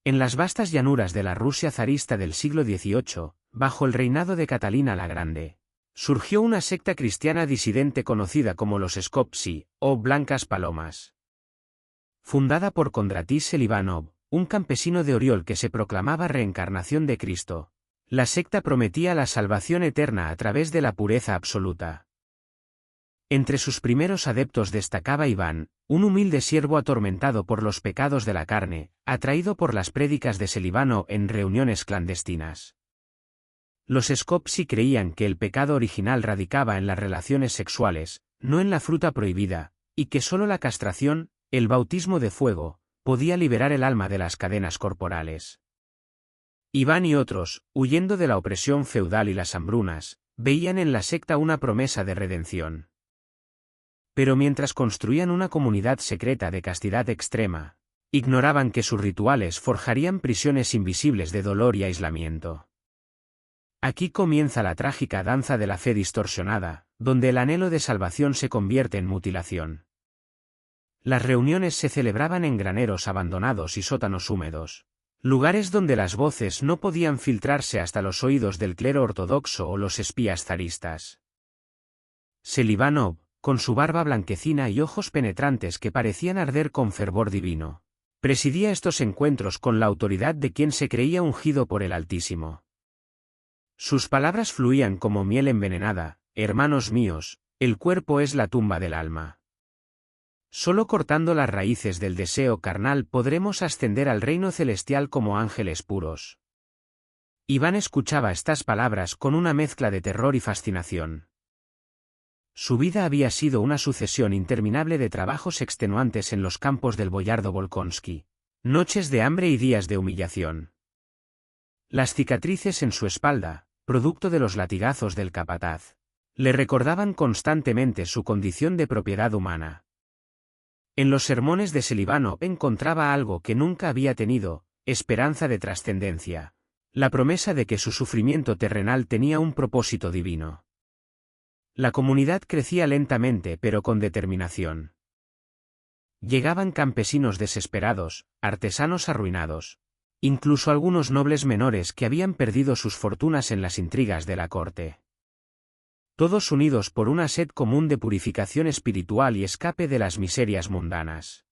En las vastas llanuras de la Rusia zarista del siglo XVIII, bajo el reinado de Catalina la Grande, surgió una secta cristiana disidente conocida como los Skopsi, o Blancas Palomas. Fundada por Kondratis Selivanov, un campesino de Oriol que se proclamaba reencarnación de Cristo, la secta prometía la salvación eterna a través de la pureza absoluta. Entre sus primeros adeptos destacaba Iván, un humilde siervo atormentado por los pecados de la carne, atraído por las prédicas de Selivanov en reuniones clandestinas. Los Skopsi creían que el pecado original radicaba en las relaciones sexuales, no en la fruta prohibida, y que solo la castración, el bautismo de fuego, podía liberar el alma de las cadenas corporales. Iván y otros, huyendo de la opresión feudal y las hambrunas, veían en la secta una promesa de redención. Pero mientras construían una comunidad secreta de castidad extrema, ignoraban que sus rituales forjarían prisiones invisibles de dolor y aislamiento. Aquí comienza la trágica danza de la fe distorsionada, donde el anhelo de salvación se convierte en mutilación. Las reuniones se celebraban en graneros abandonados y sótanos húmedos, lugares donde las voces no podían filtrarse hasta los oídos del clero ortodoxo o los espías zaristas. Selivanov, con su barba blanquecina y ojos penetrantes que parecían arder con fervor divino, presidía estos encuentros con la autoridad de quien se creía ungido por el Altísimo. Sus palabras fluían como miel envenenada: hermanos míos, el cuerpo es la tumba del alma. Solo cortando las raíces del deseo carnal podremos ascender al reino celestial como ángeles puros. Iván escuchaba estas palabras con una mezcla de terror y fascinación. Su vida había sido una sucesión interminable de trabajos extenuantes en los campos del boyardo Volkonsky, noches de hambre y días de humillación. Las cicatrices en su espalda, producto de los latigazos del capataz, le recordaban constantemente su condición de propiedad humana. En los sermones de Selivanov encontraba algo que nunca había tenido: esperanza de trascendencia, la promesa de que su sufrimiento terrenal tenía un propósito divino. La comunidad crecía lentamente pero con determinación. Llegaban campesinos desesperados, artesanos arruinados, incluso algunos nobles menores que habían perdido sus fortunas en las intrigas de la corte. Todos unidos por una sed común de purificación espiritual y escape de las miserias mundanas.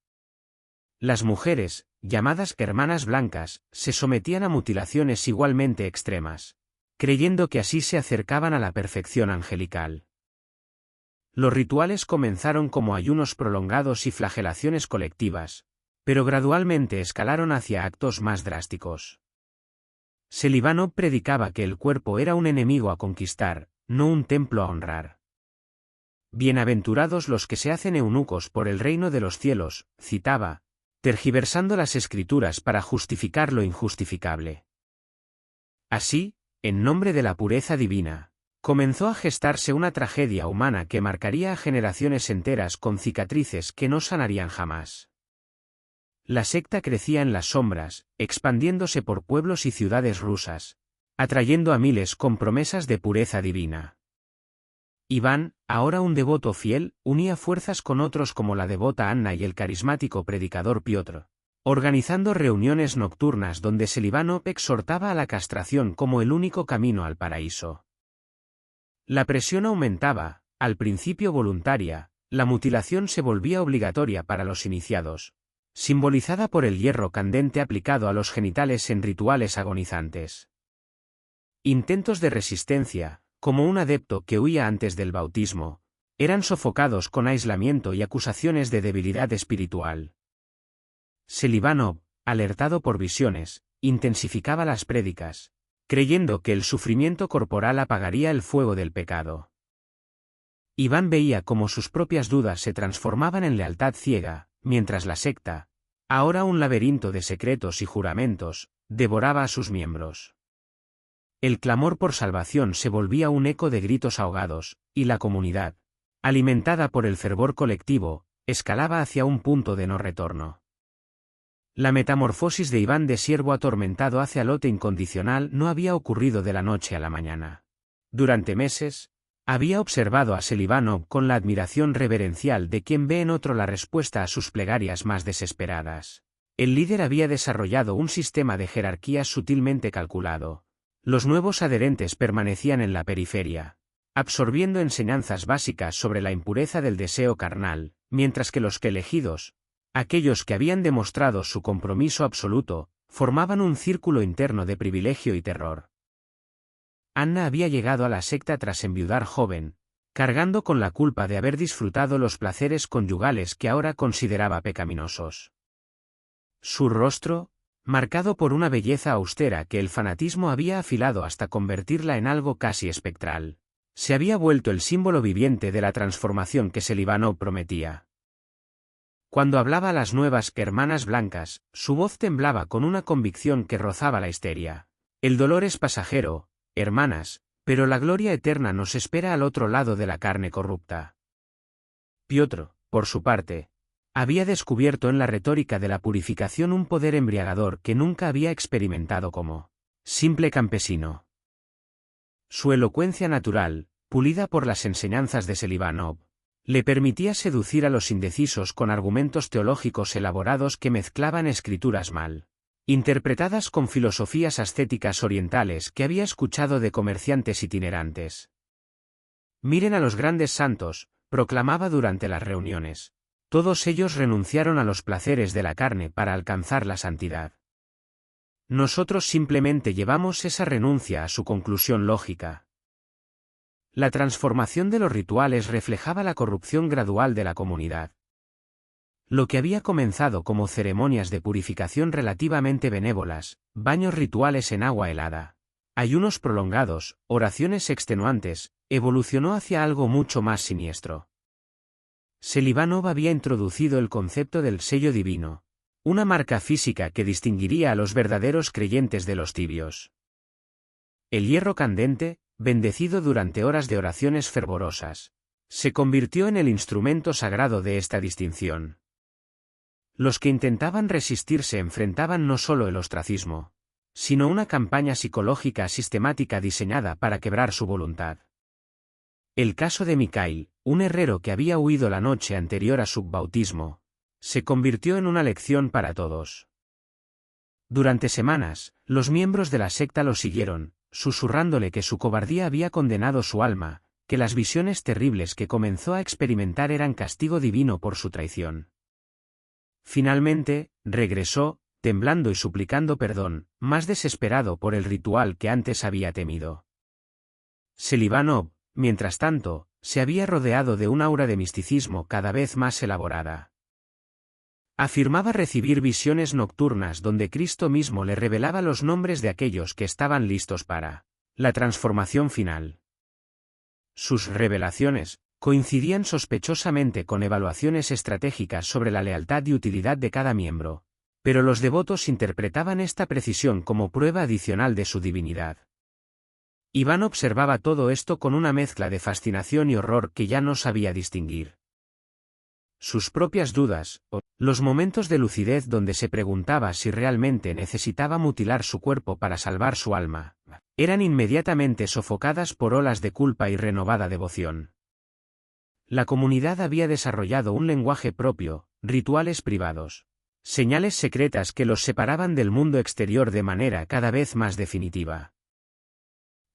Las mujeres, llamadas hermanas blancas, se sometían a mutilaciones igualmente extremas, creyendo que así se acercaban a la perfección angelical. Los rituales comenzaron como ayunos prolongados y flagelaciones colectivas, pero gradualmente escalaron hacia actos más drásticos. Selivanov predicaba que el cuerpo era un enemigo a conquistar, no un templo a honrar. Bienaventurados los que se hacen eunucos por el reino de los cielos, citaba, tergiversando las escrituras para justificar lo injustificable. Así, en nombre de la pureza divina, comenzó a gestarse una tragedia humana que marcaría a generaciones enteras con cicatrices que no sanarían jamás. La secta crecía en las sombras, expandiéndose por pueblos y ciudades rusas, atrayendo a miles con promesas de pureza divina. Iván, ahora un devoto fiel, unía fuerzas con otros como la devota Anna y el carismático predicador Piotr, organizando reuniones nocturnas donde Selivanov exhortaba a la castración como el único camino al paraíso. La presión aumentaba, al principio voluntaria, la mutilación se volvía obligatoria para los iniciados, simbolizada por el hierro candente aplicado a los genitales en rituales agonizantes. Intentos de resistencia, como un adepto que huía antes del bautismo, eran sofocados con aislamiento y acusaciones de debilidad espiritual. Selivanov, alertado por visiones, intensificaba las prédicas, creyendo que el sufrimiento corporal apagaría el fuego del pecado. Iván veía cómo sus propias dudas se transformaban en lealtad ciega, mientras la secta, ahora un laberinto de secretos y juramentos, devoraba a sus miembros. El clamor por salvación se volvía un eco de gritos ahogados, y la comunidad, alimentada por el fervor colectivo, escalaba hacia un punto de no retorno. La metamorfosis de Iván de siervo atormentado hacia lote incondicional no había ocurrido de la noche a la mañana. Durante meses, había observado a Selivanov con la admiración reverencial de quien ve en otro la respuesta a sus plegarias más desesperadas. El líder había desarrollado un sistema de jerarquías sutilmente calculado. Los nuevos adherentes permanecían en la periferia, absorbiendo enseñanzas básicas sobre la impureza del deseo carnal, mientras que los elegidos, aquellos que habían demostrado su compromiso absoluto, formaban un círculo interno de privilegio y terror. Anna había llegado a la secta tras enviudar joven, cargando con la culpa de haber disfrutado los placeres conyugales que ahora consideraba pecaminosos. Su rostro, marcado por una belleza austera que el fanatismo había afilado hasta convertirla en algo casi espectral, se había vuelto el símbolo viviente de la transformación que Celibanov prometía. Cuando hablaba a las nuevas hermanas blancas, su voz temblaba con una convicción que rozaba la histeria. El dolor es pasajero, hermanas, pero la gloria eterna nos espera al otro lado de la carne corrupta. Piotr, por su parte, había descubierto en la retórica de la purificación un poder embriagador que nunca había experimentado como simple campesino. Su elocuencia natural, pulida por las enseñanzas de Celibanov, le permitía seducir a los indecisos con argumentos teológicos elaborados que mezclaban escrituras mal interpretadas con filosofías ascéticas orientales que había escuchado de comerciantes itinerantes. Miren a los grandes santos, proclamaba durante las reuniones. Todos ellos renunciaron a los placeres de la carne para alcanzar la santidad. Nosotros simplemente llevamos esa renuncia a su conclusión lógica. La transformación de los rituales reflejaba la corrupción gradual de la comunidad. Lo que había comenzado como ceremonias de purificación relativamente benévolas, baños rituales en agua helada, ayunos prolongados, oraciones extenuantes, evolucionó hacia algo mucho más siniestro. Celibanov había introducido el concepto del sello divino, una marca física que distinguiría a los verdaderos creyentes de los tibios. El hierro candente, bendecido durante horas de oraciones fervorosas, se convirtió en el instrumento sagrado de esta distinción. Los que intentaban resistirse enfrentaban no solo el ostracismo, sino una campaña psicológica sistemática diseñada para quebrar su voluntad. El caso de Mikhail, un herrero que había huido la noche anterior a su bautismo, se convirtió en una lección para todos. Durante semanas, los miembros de la secta lo siguieron, susurrándole que su cobardía había condenado su alma, que las visiones terribles que comenzó a experimentar eran castigo divino por su traición. Finalmente, regresó, temblando y suplicando perdón, más desesperado por el ritual que antes había temido. Celibanov, mientras tanto, se había rodeado de un aura de misticismo cada vez más elaborada. Afirmaba recibir visiones nocturnas donde Cristo mismo le revelaba los nombres de aquellos que estaban listos para la transformación final. Sus revelaciones coincidían sospechosamente con evaluaciones estratégicas sobre la lealtad y utilidad de cada miembro, pero los devotos interpretaban esta precisión como prueba adicional de su divinidad. Iván observaba todo esto con una mezcla de fascinación y horror que ya no sabía distinguir. Sus propias dudas, o los momentos de lucidez donde se preguntaba si realmente necesitaba mutilar su cuerpo para salvar su alma, eran inmediatamente sofocadas por olas de culpa y renovada devoción. La comunidad había desarrollado un lenguaje propio, rituales privados, señales secretas que los separaban del mundo exterior de manera cada vez más definitiva.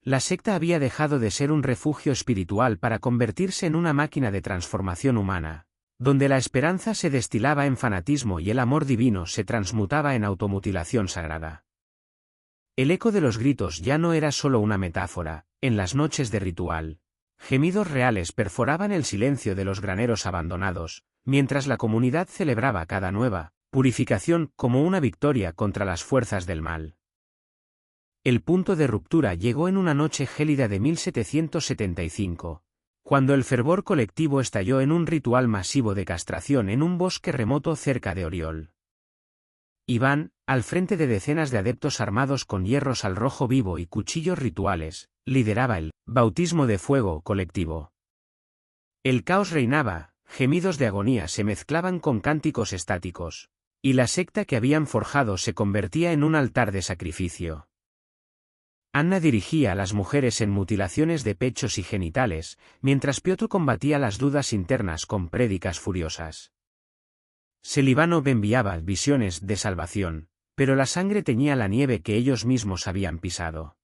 La secta había dejado de ser un refugio espiritual para convertirse en una máquina de transformación humana, donde la esperanza se destilaba en fanatismo y el amor divino se transmutaba en automutilación sagrada. El eco de los gritos ya no era solo una metáfora, en las noches de ritual. Gemidos reales perforaban el silencio de los graneros abandonados, mientras la comunidad celebraba cada nueva purificación como una victoria contra las fuerzas del mal. El punto de ruptura llegó en una noche gélida de 1775, cuando el fervor colectivo estalló en un ritual masivo de castración en un bosque remoto cerca de Oriol. Iván, al frente de decenas de adeptos armados con hierros al rojo vivo y cuchillos rituales, lideraba el bautismo de fuego colectivo. El caos reinaba, gemidos de agonía se mezclaban con cánticos estáticos, y la secta que habían forjado se convertía en un altar de sacrificio. Anna dirigía a las mujeres en mutilaciones de pechos y genitales, mientras Piotr combatía las dudas internas con prédicas furiosas. Celibanov enviaba visiones de salvación, pero la sangre teñía la nieve que ellos mismos habían pisado.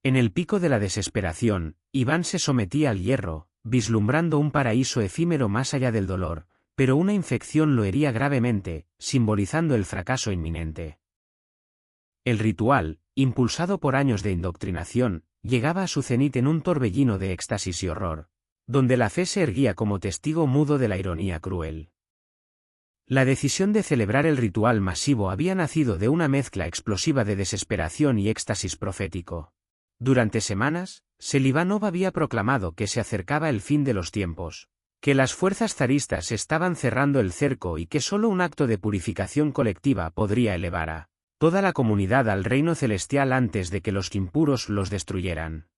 En el pico de la desesperación, Iván se sometía al hierro, vislumbrando un paraíso efímero más allá del dolor, pero una infección lo hería gravemente, simbolizando el fracaso inminente. El ritual, impulsado por años de indoctrinación, llegaba a su cenit en un torbellino de éxtasis y horror, donde la fe se erguía como testigo mudo de la ironía cruel. La decisión de celebrar el ritual masivo había nacido de una mezcla explosiva de desesperación y éxtasis profético. Durante semanas, Celibanov había proclamado que se acercaba el fin de los tiempos, que las fuerzas zaristas estaban cerrando el cerco y que solo un acto de purificación colectiva podría elevar a toda la comunidad al reino celestial antes de que los impuros los destruyeran.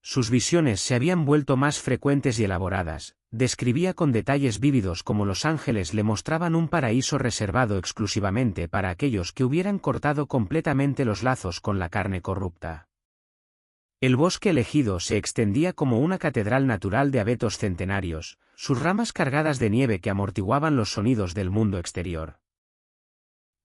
Sus visiones se habían vuelto más frecuentes y elaboradas, describía con detalles vívidos cómo los ángeles le mostraban un paraíso reservado exclusivamente para aquellos que hubieran cortado completamente los lazos con la carne corrupta. El bosque elegido se extendía como una catedral natural de abetos centenarios, sus ramas cargadas de nieve que amortiguaban los sonidos del mundo exterior.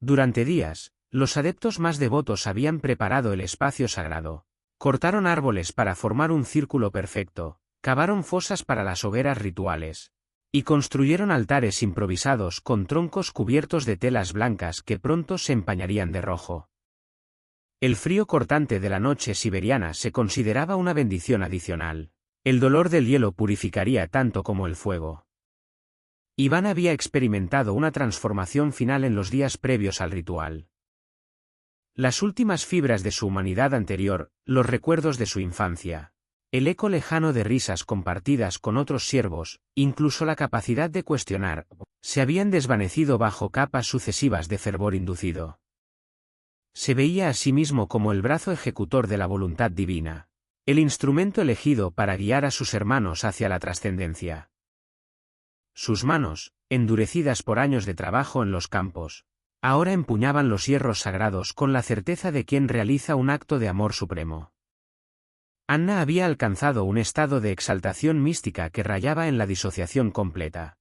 Durante días, los adeptos más devotos habían preparado el espacio sagrado. Cortaron árboles para formar un círculo perfecto, cavaron fosas para las hogueras rituales, y construyeron altares improvisados con troncos cubiertos de telas blancas que pronto se empañarían de rojo. El frío cortante de la noche siberiana se consideraba una bendición adicional. El dolor del hielo purificaría tanto como el fuego. Iván había experimentado una transformación final en los días previos al ritual. Las últimas fibras de su humanidad anterior, los recuerdos de su infancia, el eco lejano de risas compartidas con otros siervos, incluso la capacidad de cuestionar, se habían desvanecido bajo capas sucesivas de fervor inducido. Se veía a sí mismo como el brazo ejecutor de la voluntad divina, el instrumento elegido para guiar a sus hermanos hacia la trascendencia. Sus manos, endurecidas por años de trabajo en los campos, ahora empuñaban los hierros sagrados con la certeza de quien realiza un acto de amor supremo. Anna había alcanzado un estado de exaltación mística que rayaba en la disociación completa.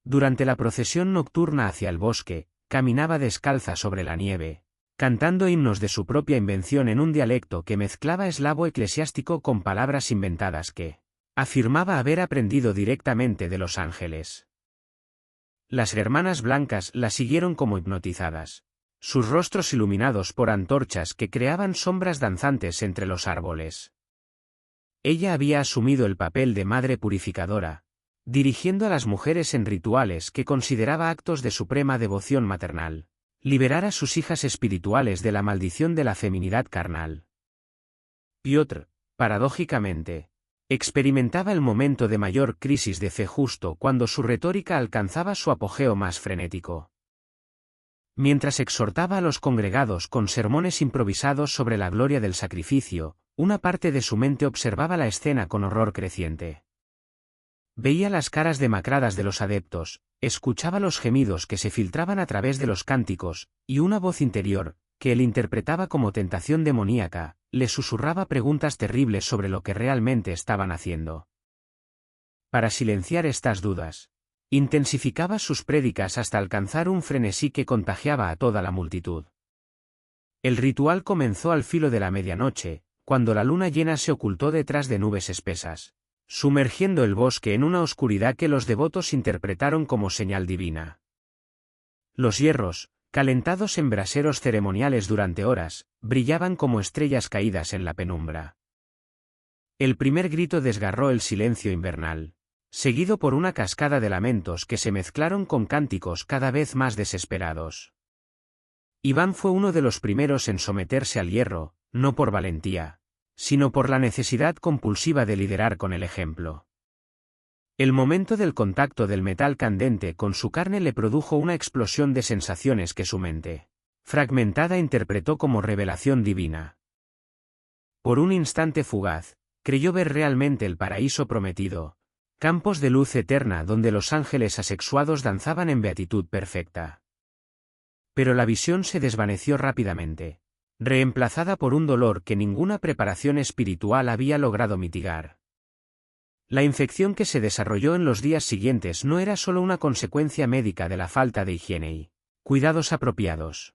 Durante la procesión nocturna hacia el bosque, caminaba descalza sobre la nieve, cantando himnos de su propia invención en un dialecto que mezclaba eslavo eclesiástico con palabras inventadas que afirmaba haber aprendido directamente de los ángeles. Las hermanas blancas la siguieron como hipnotizadas, sus rostros iluminados por antorchas que creaban sombras danzantes entre los árboles. Ella había asumido el papel de madre purificadora, dirigiendo a las mujeres en rituales que consideraba actos de suprema devoción maternal, liberar a sus hijas espirituales de la maldición de la feminidad carnal. Piotr, paradójicamente, experimentaba el momento de mayor crisis de fe justo cuando su retórica alcanzaba su apogeo más frenético. Mientras exhortaba a los congregados con sermones improvisados sobre la gloria del sacrificio, una parte de su mente observaba la escena con horror creciente. Veía las caras demacradas de los adeptos, escuchaba los gemidos que se filtraban a través de los cánticos, y una voz interior, que él interpretaba como tentación demoníaca, le susurraba preguntas terribles sobre lo que realmente estaban haciendo. Para silenciar estas dudas, intensificaba sus prédicas hasta alcanzar un frenesí que contagiaba a toda la multitud. El ritual comenzó al filo de la medianoche, cuando la luna llena se ocultó detrás de nubes espesas, sumergiendo el bosque en una oscuridad que los devotos interpretaron como señal divina. Los hierros, calentados en braseros ceremoniales durante horas, brillaban como estrellas caídas en la penumbra. El primer grito desgarró el silencio invernal, seguido por una cascada de lamentos que se mezclaron con cánticos cada vez más desesperados. Iván fue uno de los primeros en someterse al hierro, no por valentía, sino por la necesidad compulsiva de liderar con el ejemplo. El momento del contacto del metal candente con su carne le produjo una explosión de sensaciones que su mente, fragmentada, interpretó como revelación divina. Por un instante fugaz, creyó ver realmente el paraíso prometido, campos de luz eterna donde los ángeles asexuados danzaban en beatitud perfecta. Pero la visión se desvaneció rápidamente, reemplazada por un dolor que ninguna preparación espiritual había logrado mitigar. La infección que se desarrolló en los días siguientes no era solo una consecuencia médica de la falta de higiene y cuidados apropiados.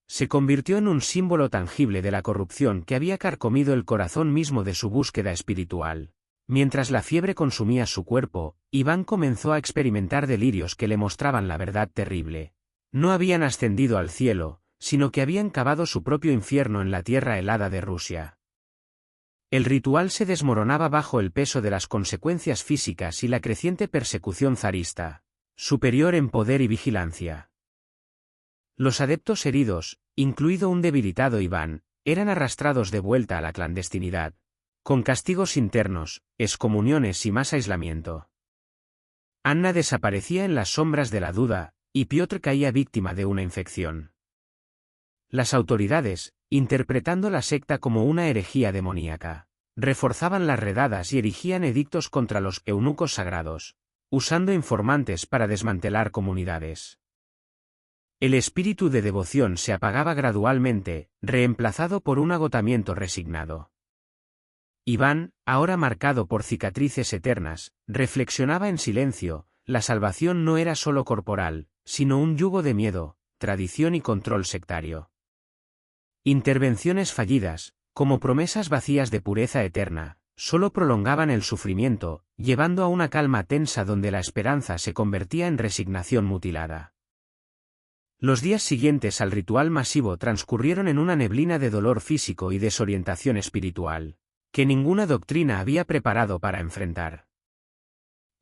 Se convirtió en un símbolo tangible de la corrupción que había carcomido el corazón mismo de su búsqueda espiritual. Mientras la fiebre consumía su cuerpo, Iván comenzó a experimentar delirios que le mostraban la verdad terrible. No habían ascendido al cielo, sino que habían cavado su propio infierno en la tierra helada de Rusia. El ritual se desmoronaba bajo el peso de las consecuencias físicas y la creciente persecución zarista, superior en poder y vigilancia. Los adeptos heridos, incluido un debilitado Iván, eran arrastrados de vuelta a la clandestinidad, con castigos internos, excomuniones y más aislamiento. Anna desaparecía en las sombras de la duda, y Piotr caía víctima de una infección. Las autoridades, interpretando la secta como una herejía demoníaca, reforzaban las redadas y erigían edictos contra los eunucos sagrados, usando informantes para desmantelar comunidades. El espíritu de devoción se apagaba gradualmente, reemplazado por un agotamiento resignado. Iván, ahora marcado por cicatrices eternas, reflexionaba en silencio: la salvación no era solo corporal, sino un yugo de miedo, tradición y control sectario. Intervenciones fallidas, como promesas vacías de pureza eterna, solo prolongaban el sufrimiento, llevando a una calma tensa donde la esperanza se convertía en resignación mutilada. Los días siguientes al ritual masivo transcurrieron en una neblina de dolor físico y desorientación espiritual, que ninguna doctrina había preparado para enfrentar.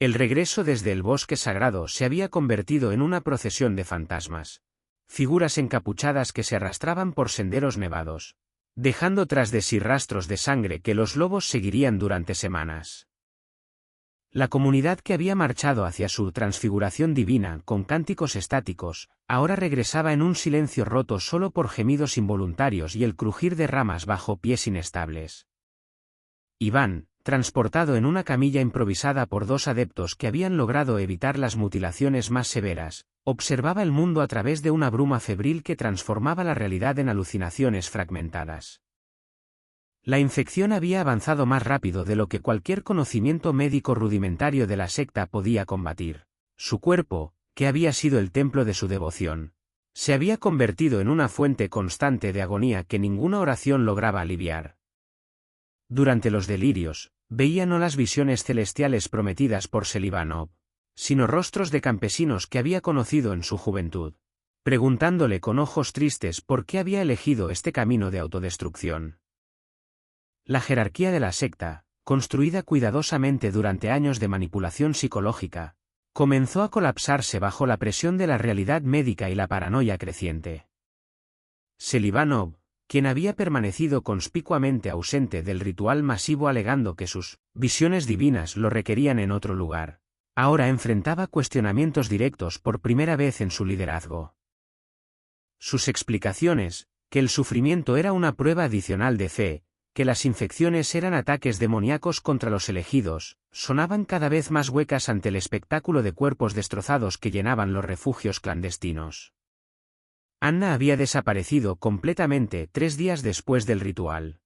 El regreso desde el bosque sagrado se había convertido en una procesión de fantasmas, figuras encapuchadas que se arrastraban por senderos nevados, dejando tras de sí rastros de sangre que los lobos seguirían durante semanas. La comunidad que había marchado hacia su transfiguración divina con cánticos estáticos, ahora regresaba en un silencio roto solo por gemidos involuntarios y el crujir de ramas bajo pies inestables. Iván, transportado en una camilla improvisada por dos adeptos que habían logrado evitar las mutilaciones más severas, observaba el mundo a través de una bruma febril que transformaba la realidad en alucinaciones fragmentadas. La infección había avanzado más rápido de lo que cualquier conocimiento médico rudimentario de la secta podía combatir. Su cuerpo, que había sido el templo de su devoción, se había convertido en una fuente constante de agonía que ninguna oración lograba aliviar. Durante los delirios, veía no las visiones celestiales prometidas por Selivanov, sino rostros de campesinos que había conocido en su juventud, preguntándole con ojos tristes por qué había elegido este camino de autodestrucción. La jerarquía de la secta, construida cuidadosamente durante años de manipulación psicológica, comenzó a colapsarse bajo la presión de la realidad médica y la paranoia creciente. Selivanov, quien había permanecido conspicuamente ausente del ritual masivo alegando que sus visiones divinas lo requerían en otro lugar, ahora enfrentaba cuestionamientos directos por primera vez en su liderazgo. Sus explicaciones, que el sufrimiento era una prueba adicional de fe, que las infecciones eran ataques demoníacos contra los elegidos, sonaban cada vez más huecas ante el espectáculo de cuerpos destrozados que llenaban los refugios clandestinos. Anna había desaparecido completamente 3 días después del ritual.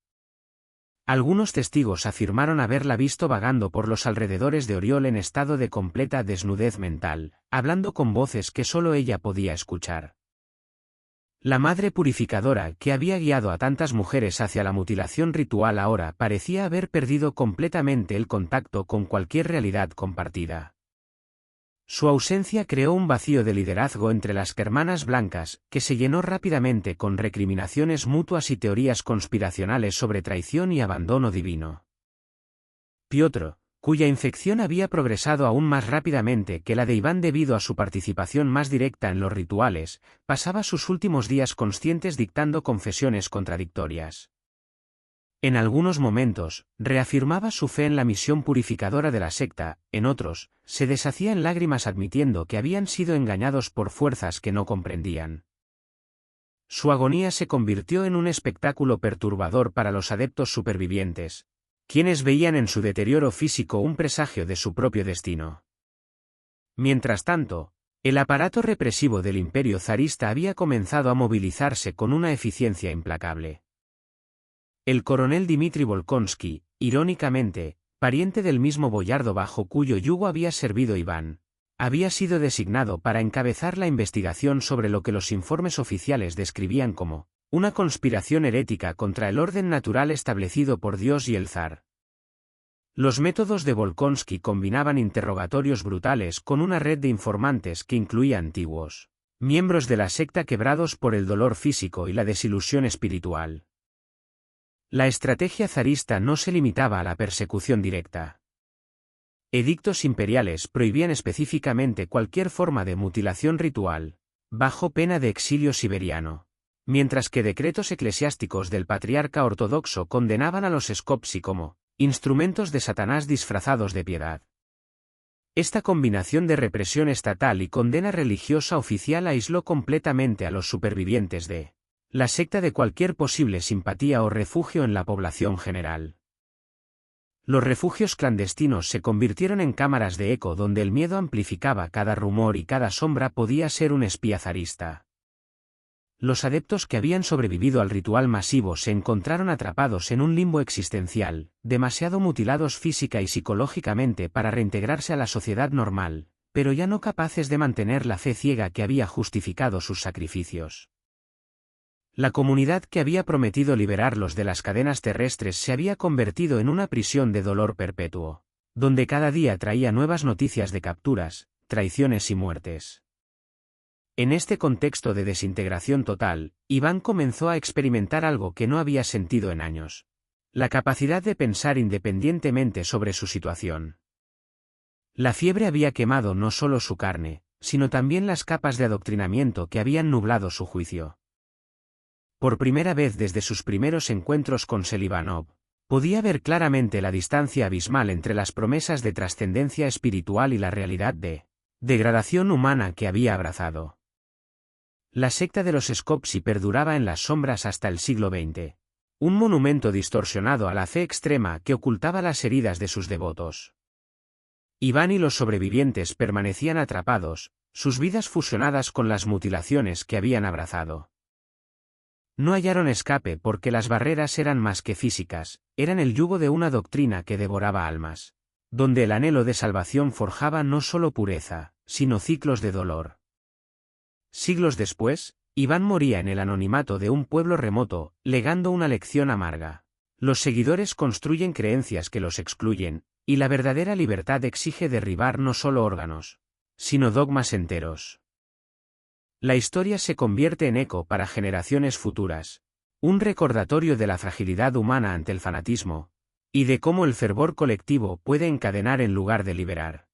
Algunos testigos afirmaron haberla visto vagando por los alrededores de Oriol en estado de completa desnudez mental, hablando con voces que solo ella podía escuchar. La Madre Purificadora que había guiado a tantas mujeres hacia la mutilación ritual ahora parecía haber perdido completamente el contacto con cualquier realidad compartida. Su ausencia creó un vacío de liderazgo entre las hermanas blancas, que se llenó rápidamente con recriminaciones mutuas y teorías conspiracionales sobre traición y abandono divino. Piotr, cuya infección había progresado aún más rápidamente que la de Iván debido a su participación más directa en los rituales, pasaba sus últimos días conscientes dictando confesiones contradictorias. En algunos momentos, reafirmaba su fe en la misión purificadora de la secta, en otros, se deshacía en lágrimas admitiendo que habían sido engañados por fuerzas que no comprendían. Su agonía se convirtió en un espectáculo perturbador para los adeptos supervivientes, quienes veían en su deterioro físico un presagio de su propio destino. Mientras tanto, el aparato represivo del imperio zarista había comenzado a movilizarse con una eficiencia implacable. El coronel Dmitry Volkonsky, irónicamente, pariente del mismo boyardo bajo cuyo yugo había servido Iván, había sido designado para encabezar la investigación sobre lo que los informes oficiales describían como una conspiración herética contra el orden natural establecido por Dios y el zar. Los métodos de Volkonsky combinaban interrogatorios brutales con una red de informantes que incluía antiguos miembros de la secta quebrados por el dolor físico y la desilusión espiritual. La estrategia zarista no se limitaba a la persecución directa. Edictos imperiales prohibían específicamente cualquier forma de mutilación ritual, bajo pena de exilio siberiano, mientras que decretos eclesiásticos del patriarca ortodoxo condenaban a los skopsi como instrumentos de Satanás disfrazados de piedad. Esta combinación de represión estatal y condena religiosa oficial aisló completamente a los supervivientes de la secta de cualquier posible simpatía o refugio en la población general. Los refugios clandestinos se convirtieron en cámaras de eco donde el miedo amplificaba cada rumor y cada sombra podía ser un espía zarista. Los adeptos que habían sobrevivido al ritual masivo se encontraron atrapados en un limbo existencial, demasiado mutilados física y psicológicamente para reintegrarse a la sociedad normal, pero ya no capaces de mantener la fe ciega que había justificado sus sacrificios. La comunidad que había prometido liberarlos de las cadenas terrestres se había convertido en una prisión de dolor perpetuo, donde cada día traía nuevas noticias de capturas, traiciones y muertes. En este contexto de desintegración total, Iván comenzó a experimentar algo que no había sentido en años: la capacidad de pensar independientemente sobre su situación. La fiebre había quemado no solo su carne, sino también las capas de adoctrinamiento que habían nublado su juicio. Por primera vez desde sus primeros encuentros con Selivanov, podía ver claramente la distancia abismal entre las promesas de trascendencia espiritual y la realidad de degradación humana que había abrazado. La secta de los skopsi perduraba en las sombras hasta el siglo XX, un monumento distorsionado a la fe extrema que ocultaba las heridas de sus devotos. Iván y los sobrevivientes permanecían atrapados, sus vidas fusionadas con las mutilaciones que habían abrazado. No hallaron escape porque las barreras eran más que físicas, eran el yugo de una doctrina que devoraba almas, donde el anhelo de salvación forjaba no solo pureza, sino ciclos de dolor. Siglos después, Iván moría en el anonimato de un pueblo remoto, legando una lección amarga. Los seguidores construyen creencias que los excluyen, y la verdadera libertad exige derribar no solo órganos, sino dogmas enteros. La historia se convierte en eco para generaciones futuras, un recordatorio de la fragilidad humana ante el fanatismo, y de cómo el fervor colectivo puede encadenar en lugar de liberar.